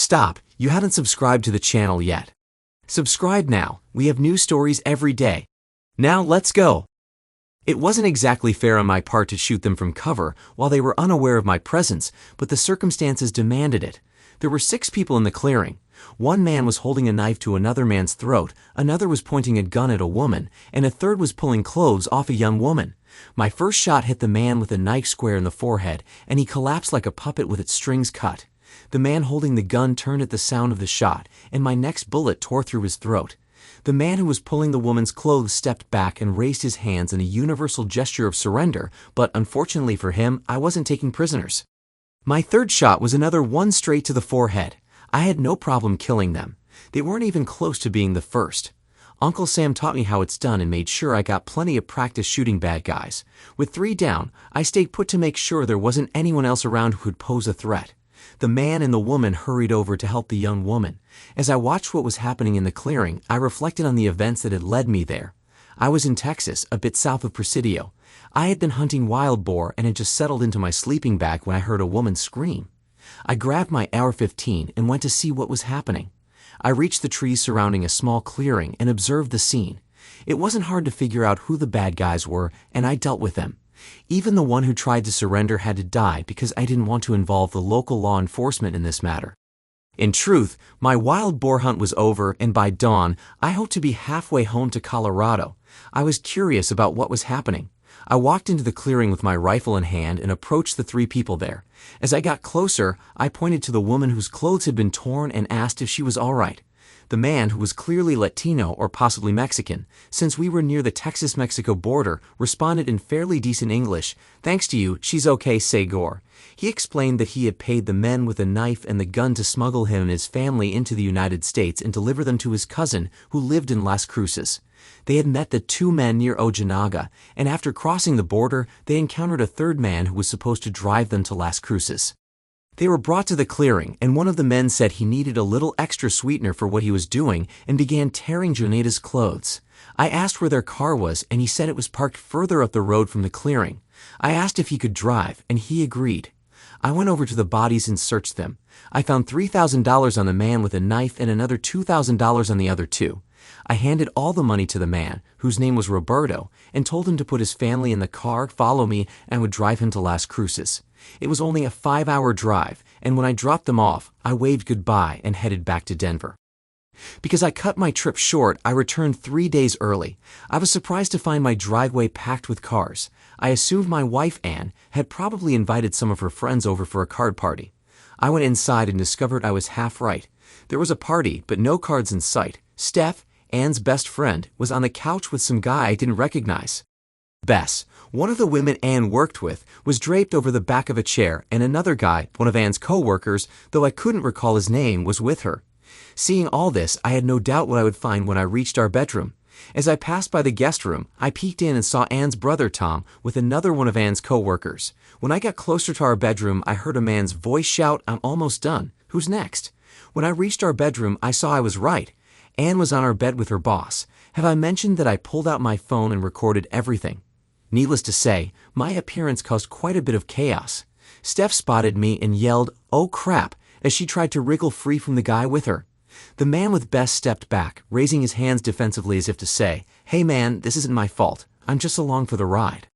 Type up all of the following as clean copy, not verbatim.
Stop, you haven't subscribed to the channel yet. Subscribe now, we have new stories every day. Now let's go. It wasn't exactly fair on my part to shoot them from cover while they were unaware of my presence, but the circumstances demanded it. There were 6 people in the clearing. One man was holding a knife to another man's throat, another was pointing a gun at a woman, and a third was pulling clothes off a young woman. My first shot hit the man with a knife square in the forehead, and he collapsed like a puppet with its strings cut. The man holding the gun turned at the sound of the shot, and my next bullet tore through his throat. The man who was pulling the woman's clothes stepped back and raised his hands in a universal gesture of surrender, but unfortunately for him, I wasn't taking prisoners. My third shot was another one straight to the forehead. I had no problem killing them. They weren't even close to being the first. Uncle Sam taught me how it's done and made sure I got plenty of practice shooting bad guys. With 3 down, I stayed put to make sure there wasn't anyone else around who could pose a threat. The man and the woman hurried over to help the young woman. As I watched what was happening in the clearing, I reflected on the events that had led me there. I was in Texas, a bit south of Presidio. I had been hunting wild boar and had just settled into my sleeping bag when I heard a woman scream. I grabbed my AR-15 and went to see what was happening. I reached the trees surrounding a small clearing and observed the scene. It wasn't hard to figure out who the bad guys were, and I dealt with them. Even the one who tried to surrender had to die because I didn't want to involve the local law enforcement in this matter. In truth, my wild boar hunt was over, and by dawn, I hoped to be halfway home to Colorado. I was curious about what was happening. I walked into the clearing with my rifle in hand and approached the 3 people there. As I got closer, I pointed to the woman whose clothes had been torn and asked if she was all right. The man, who was clearly Latino or possibly Mexican, since we were near the Texas-Mexico border, responded in fairly decent English, "Thanks to you, she's okay, Segor." He explained that he had paid the men with a knife and the gun to smuggle him and his family into the United States and deliver them to his cousin, who lived in Las Cruces. They had met the 2 men near Ojinaga, and after crossing the border, they encountered a 3rd man who was supposed to drive them to Las Cruces. They were brought to the clearing, and one of the men said he needed a little extra sweetener for what he was doing and began tearing Jonata's clothes. I asked where their car was, and he said it was parked further up the road from the clearing. I asked if he could drive, and he agreed. I went over to the bodies and searched them. I found $3,000 on the man with a knife and another $2,000 on the other 2. I handed all the money to the man, whose name was Roberto, and told him to put his family in the car, follow me, and would drive him to Las Cruces. It was only a 5-hour drive, and when I dropped them off, I waved goodbye and headed back to Denver. Because I cut my trip short, I returned 3 days early. I was surprised to find my driveway packed with cars. I assumed my wife, Anne, had probably invited some of her friends over for a card party. I went inside and discovered I was half right. There was a party, but no cards in sight. Steph, Anne's best friend, was on the couch with some guy I didn't recognize. Bess, one of the women Anne worked with, was draped over the back of a chair, and another guy, one of Anne's co-workers, though I couldn't recall his name, was with her. Seeing all this, I had no doubt what I would find when I reached our bedroom. As I passed by the guest room, I peeked in and saw Anne's brother Tom with another one of Anne's co-workers. When I got closer to our bedroom, I heard a man's voice shout, "I'm almost done. Who's next?" When I reached our bedroom, I saw I was right. Anne was on our bed with her boss. Have I mentioned that I pulled out my phone and recorded everything? Needless to say, my appearance caused quite a bit of chaos. Steph spotted me and yelled, "Oh crap," as she tried to wriggle free from the guy with her. The man with Bess stepped back, raising his hands defensively as if to say, "Hey man, this isn't my fault. I'm just along for the ride."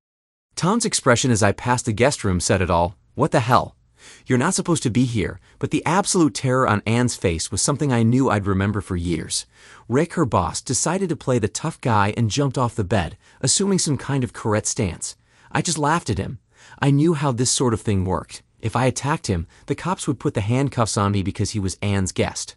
Tom's expression as I passed the guest room said it all. What the hell? You're not supposed to be here, but the absolute terror on Anne's face was something I knew I'd remember for years. Rick, her boss, decided to play the tough guy and jumped off the bed, assuming some kind of correct stance. I just laughed at him. I knew how this sort of thing worked. If I attacked him, the cops would put the handcuffs on me because he was Anne's guest.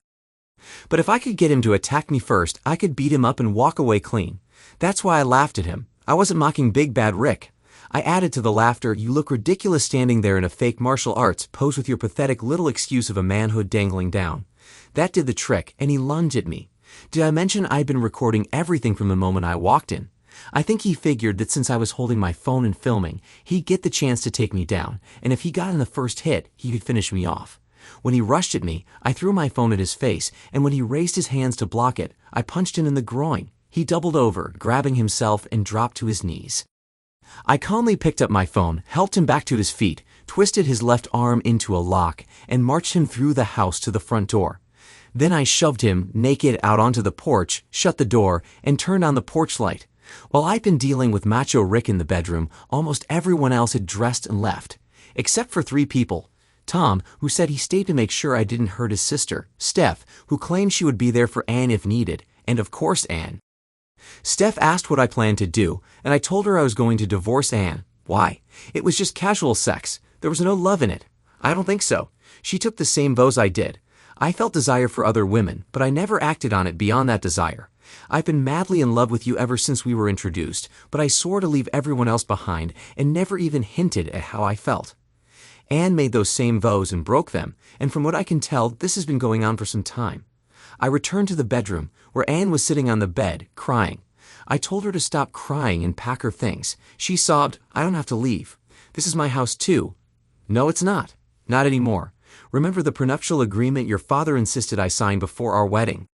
But if I could get him to attack me first, I could beat him up and walk away clean. That's why I laughed at him. I wasn't mocking Big Bad Rick. I added to the laughter, "You look ridiculous standing there in a fake martial arts pose with your pathetic little excuse of a manhood dangling down." That did the trick, and he lunged at me. Did I mention I'd been recording everything from the moment I walked in? I think he figured that since I was holding my phone and filming, he'd get the chance to take me down, and if he got in the first hit, he could finish me off. When he rushed at me, I threw my phone at his face, and when he raised his hands to block it, I punched him in the groin. He doubled over, grabbing himself, and dropped to his knees. I calmly picked up my phone, helped him back to his feet, twisted his left arm into a lock, and marched him through the house to the front door. Then I shoved him, naked, out onto the porch, shut the door, and turned on the porch light. While I'd been dealing with Macho Rick in the bedroom, almost everyone else had dressed and left. Except for 3 people. Tom, who said he stayed to make sure I didn't hurt his sister. Steph, who claimed she would be there for Anne if needed. And of course Anne. Steph asked what I planned to do, and I told her I was going to divorce Anne. Why? It was just casual sex. There was no love in it. I don't think so. She took the same vows I did. I felt desire for other women, but I never acted on it beyond that desire. I've been madly in love with you ever since we were introduced, but I swore to leave everyone else behind and never even hinted at how I felt. Anne made those same vows and broke them, and from what I can tell, this has been going on for some time. I returned to the bedroom, where Anne was sitting on the bed, crying. I told her to stop crying and pack her things. She sobbed, "I don't have to leave. This is my house too." "No, it's not. Not anymore. Remember the prenuptial agreement your father insisted I sign before our wedding?"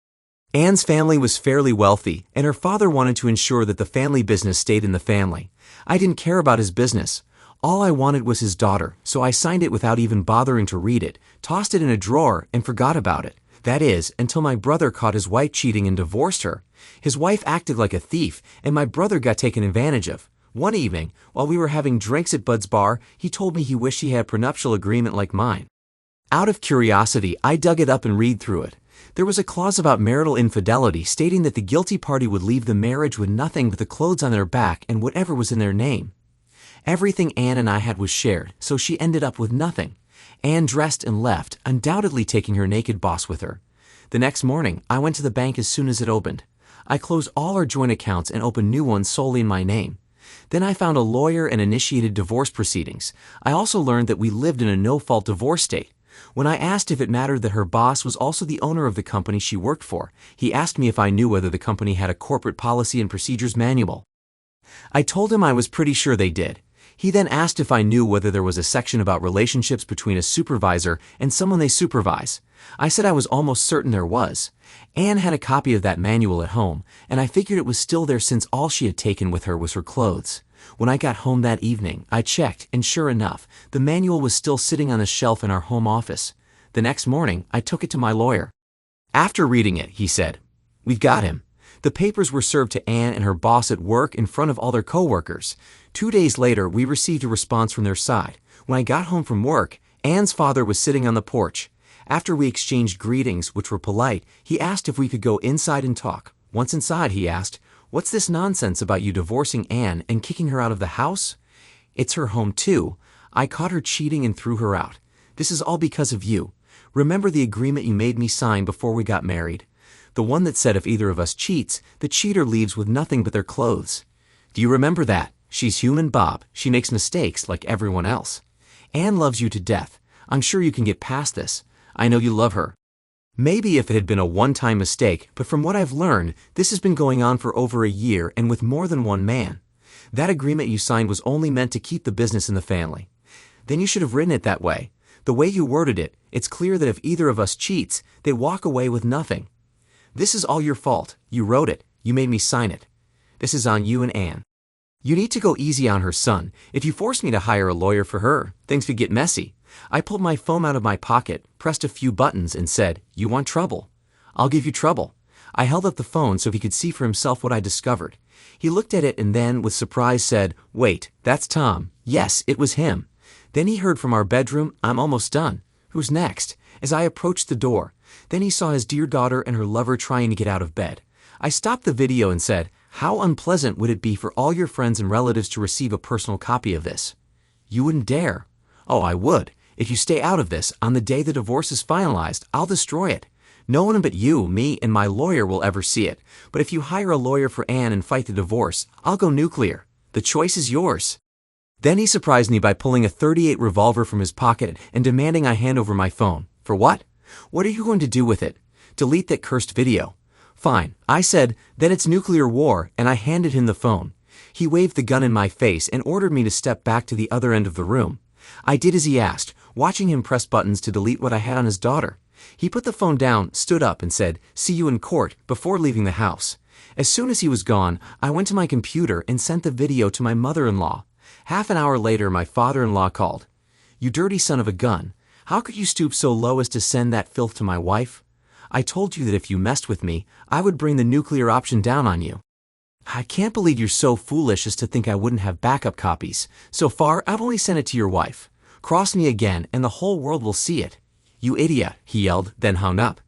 Anne's family was fairly wealthy, and her father wanted to ensure that the family business stayed in the family. I didn't care about his business. All I wanted was his daughter, so I signed it without even bothering to read it, tossed it in a drawer, and forgot about it. That is, until my brother caught his wife cheating and divorced her. His wife acted like a thief, and my brother got taken advantage of. One evening, while we were having drinks at Bud's bar, he told me he wished he had a prenuptial agreement like mine. Out of curiosity, I dug it up and read through it. There was a clause about marital infidelity stating that the guilty party would leave the marriage with nothing but the clothes on their back and whatever was in their name. Everything Anne and I had was shared, so she ended up with nothing. Anne dressed and left, undoubtedly taking her naked boss with her. The next morning, I went to the bank as soon as it opened. I closed all our joint accounts and opened new ones solely in my name. Then I found a lawyer and initiated divorce proceedings. I also learned that we lived in a no-fault divorce state. When I asked if it mattered that her boss was also the owner of the company she worked for, he asked me if I knew whether the company had a corporate policy and procedures manual. I told him I was pretty sure they did. He then asked if I knew whether there was a section about relationships between a supervisor and someone they supervise. I said I was almost certain there was. Anne had a copy of that manual at home, and I figured it was still there since all she had taken with her was her clothes. When I got home that evening, I checked, and sure enough, the manual was still sitting on the shelf in our home office. The next morning, I took it to my lawyer. After reading it, he said, "We've got him." The papers were served to Anne and her boss at work in front of all their coworkers. 2 days later, we received a response from their side. When I got home from work, Anne's father was sitting on the porch. After we exchanged greetings, which were polite, he asked if we could go inside and talk. Once inside, he asked, "What's this nonsense about you divorcing Anne and kicking her out of the house?" "It's her home too. I caught her cheating and threw her out. This is all because of you. Remember the agreement you made me sign before we got married? The one that said if either of us cheats, the cheater leaves with nothing but their clothes. Do you remember that? She's human, Bob. She makes mistakes like everyone else. Anne loves you to death. I'm sure you can get past this. I know you love her." Maybe if it had been a one-time mistake, but from what I've learned, this has been going on for over a year and with more than one man. That agreement you signed was only meant to keep the business in the family. Then you should have written it that way. The way you worded it, it's clear that if either of us cheats, they walk away with nothing. This is all your fault. You wrote it. You made me sign it. This is on you and Anne. You need to go easy on her, son. If you force me to hire a lawyer for her, things could get messy. I pulled my phone out of my pocket, pressed a few buttons, and said, "You want trouble? I'll give you trouble." I held up the phone so he could see for himself what I discovered. He looked at it and then, with surprise, said, "Wait, that's Tom." Yes, it was him. Then he heard from our bedroom, "I'm almost done. Who's next?" as I approached the door. Then he saw his dear daughter and her lover trying to get out of bed. I stopped the video and said, "How unpleasant would it be for all your friends and relatives to receive a personal copy of this?" "You wouldn't dare." "Oh, I would. If you stay out of this, on the day the divorce is finalized, I'll destroy it. No one but you, me, and my lawyer will ever see it. But if you hire a lawyer for Anne and fight the divorce, I'll go nuclear. The choice is yours." Then he surprised me by pulling a .38 revolver from his pocket and demanding I hand over my phone. For what? What are you going to do with it? Delete that cursed video. Fine, I said, then it's nuclear war, and I handed him the phone. He waved the gun in my face and ordered me to step back to the other end of the room. I did as he asked, watching him press buttons to delete what I had on his daughter. He put the phone down, stood up, and said, "See you in court," before leaving the house. As soon as he was gone, I went to my computer and sent the video to my mother-in-law. Half an hour later, my father-in-law called. You dirty son of a gun. How could you stoop so low as to send that filth to my wife? I told you that if you messed with me, I would bring the nuclear option down on you. I can't believe you're so foolish as to think I wouldn't have backup copies. So far, I've only sent it to your wife. Cross me again, and the whole world will see it. You idiot, he yelled, then hung up.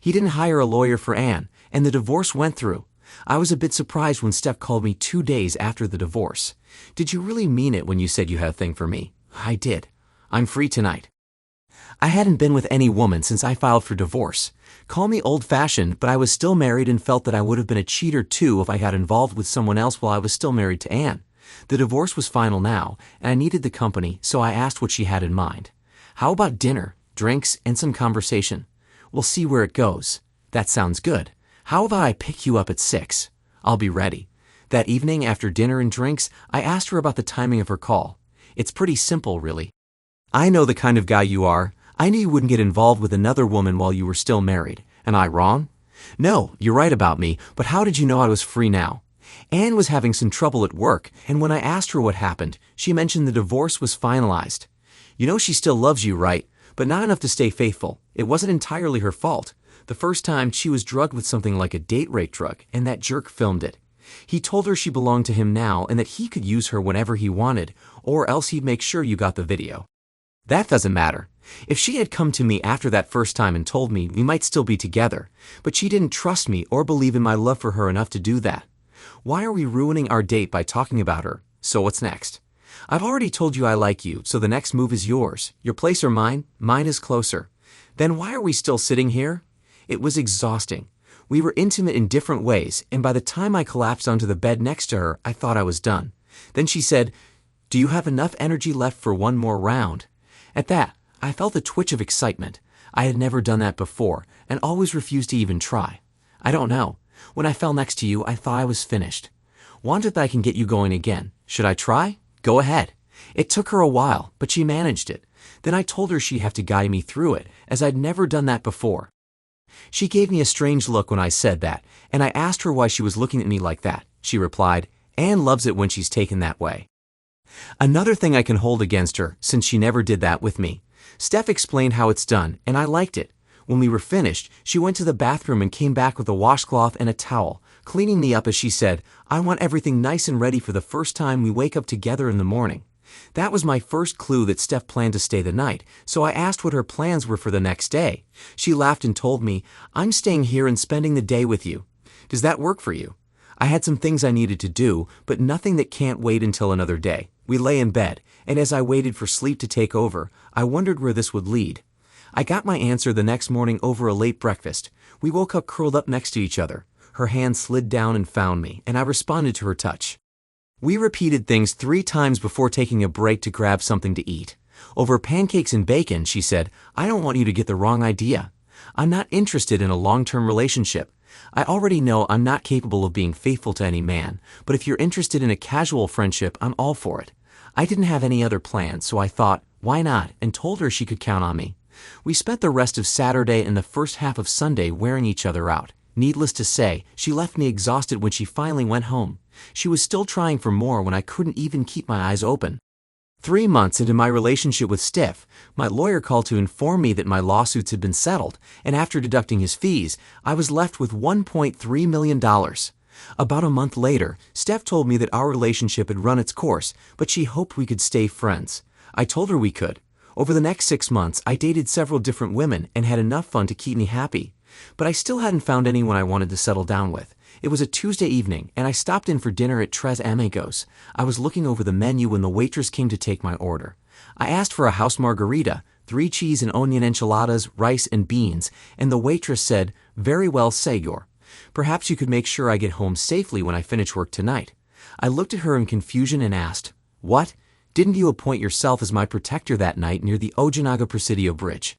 He didn't hire a lawyer for Anne, and the divorce went through. I was a bit surprised when Steph called me 2 days after the divorce. Did you really mean it when you said you had a thing for me? I did. I'm free tonight. I hadn't been with any woman since I filed for divorce. Call me old-fashioned, but I was still married and felt that I would have been a cheater too if I got involved with someone else while I was still married to Anne. The divorce was final now, and I needed the company, so I asked what she had in mind. How about dinner, drinks, and some conversation? We'll see where it goes. That sounds good. How about I pick you up at 6? I'll be ready. That evening, after dinner and drinks, I asked her about the timing of her call. It's pretty simple, really. I know the kind of guy you are. I knew you wouldn't get involved with another woman while you were still married. Am I wrong? No, you're right about me, but how did you know I was free now? Anne was having some trouble at work, and when I asked her what happened, she mentioned the divorce was finalized. You know she still loves you, right? But not enough to stay faithful. It wasn't entirely her fault. The first time, she was drugged with something like a date rape drug, and that jerk filmed it. He told her she belonged to him now and that he could use her whenever he wanted, or else he'd make sure you got the video. That doesn't matter. If she had come to me after that first time and told me, we might still be together, but she didn't trust me or believe in my love for her enough to do that. Why are we ruining our date by talking about her? So what's next? I've already told you I like you, so the next move is yours. Your place or mine? Mine is closer. Then why are we still sitting here? It was exhausting. We were intimate in different ways, and by the time I collapsed onto the bed next to her, I thought I was done. Then she said, "Do you have enough energy left for one more round?" At that, I felt a twitch of excitement. I had never done that before, and always refused to even try. I don't know. When I fell next to you, I thought I was finished. Wonder if I can get you going again. Should I try? Go ahead. It took her a while, but she managed it. Then I told her she'd have to guide me through it, as I'd never done that before. She gave me a strange look when I said that, and I asked her why she was looking at me like that. She replied, "Anne loves it when she's taken that way." Another thing I can hold against her, since she never did that with me. Steph explained how it's done, and I liked it. When we were finished, she went to the bathroom and came back with a washcloth and a towel, cleaning me up as she said, "I want everything nice and ready for the first time we wake up together in the morning." That was my first clue that Steph planned to stay the night, so I asked what her plans were for the next day. She laughed and told me, "I'm staying here and spending the day with you. Does that work for you?" I had some things I needed to do, but nothing that can't wait until another day. We lay in bed, and as I waited for sleep to take over, I wondered where this would lead. I got my answer the next morning over a late breakfast. We woke up curled up next to each other. Her hand slid down and found me, and I responded to her touch. We repeated things 3 times before taking a break to grab something to eat. Over pancakes and bacon, she said, "I don't want you to get the wrong idea. I'm not interested in a long-term relationship. I already know I'm not capable of being faithful to any man, but if you're interested in a casual friendship, I'm all for it." I didn't have any other plans, so I thought, why not, and told her she could count on me. We spent the rest of Saturday and the first half of Sunday wearing each other out. Needless to say, she left me exhausted when she finally went home. She was still trying for more when I couldn't even keep my eyes open. 3 months into my relationship with Steph, my lawyer called to inform me that my lawsuits had been settled, and after deducting his fees, I was left with $1.3 million. About a month later, Steph told me that our relationship had run its course, but she hoped we could stay friends. I told her we could. Over the next 6 months, I dated several different women and had enough fun to keep me happy. But I still hadn't found anyone I wanted to settle down with. It was a Tuesday evening, and I stopped in for dinner at Tres Amigos. I was looking over the menu when the waitress came to take my order. I asked for a house margarita, 3 cheese and onion enchiladas, rice, and beans, and the waitress said, "Very well, señor. Perhaps you could make sure I get home safely when I finish work tonight." I looked at her in confusion and asked, "What? Didn't you appoint yourself as my protector that night near the Ojinaga Presidio Bridge?"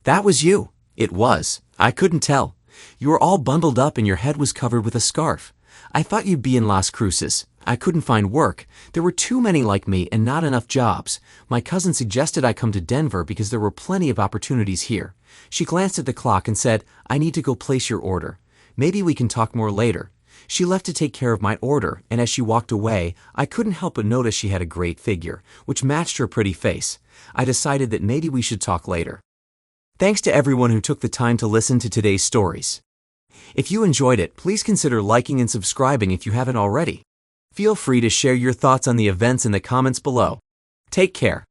"That was you." "It was. I couldn't tell. You were all bundled up and your head was covered with a scarf. I thought you'd be in Las Cruces. I couldn't find work. There were too many like me and not enough jobs. My cousin suggested I come to Denver because there were plenty of opportunities here." She glanced at the clock and said, "I need to go place your order. Maybe we can talk more later." She left to take care of my order, and as she walked away, I couldn't help but notice she had a great figure, which matched her pretty face. I decided that maybe we should talk later. Thanks to everyone who took the time to listen to today's stories. If you enjoyed it, please consider liking and subscribing if you haven't already. Feel free to share your thoughts on the events in the comments below. Take care.